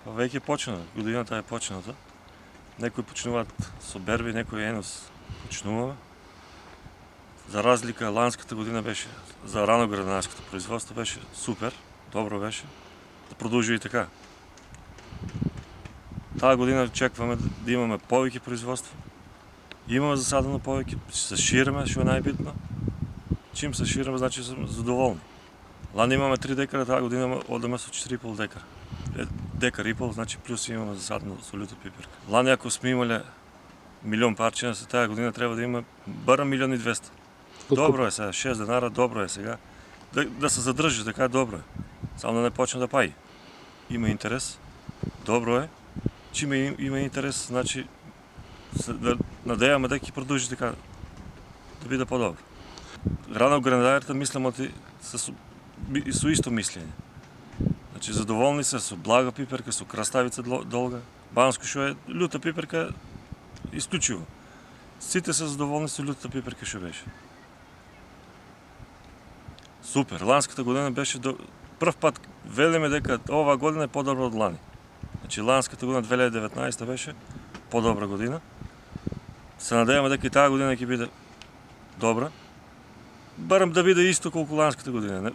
Па веќе почна, годината е почната. Некои почнуваат со берби, некои енос почнуваме. За разлика, ланската година беше, за раноградарското производство беше супер, добро беше. Да продолжи и така. Таа година очекваме да имаме повеќе производство. Имаме засадено повеќе, се шириме, што е најбитно. Чим се шириме, значи сме задоволни. Лани имаме 3 декара, таа година одеме со 4,5 декара. Декар и пол, значи плюс имаме засадено со лута пиперка. Лани ако сме имале милион парчиња, за таа година треба да има барем 1,200,000. Добро е сега, 6 денара, добро е сега. Да се задржи, така добро е. Само да не почне да паи. Има интерес, добро е. Чим има интерес, значи да надејаме дека ќе продолжи така, да биде подобро. Раноградарите мислам со исто мислење. Значи задоволни се со блага пиперка, со краставица долга. Банско што е лута пиперка исклучиво. Сите се задоволни со лутата пиперка што беше. Супер, ланската година беше прв пат велиме дека оваа година е подобра од лани. Значи ланската година 2019 беше подобра година. Се надеваме дека и таа година ќе биде добра. Барем да биде исто колку ланската година.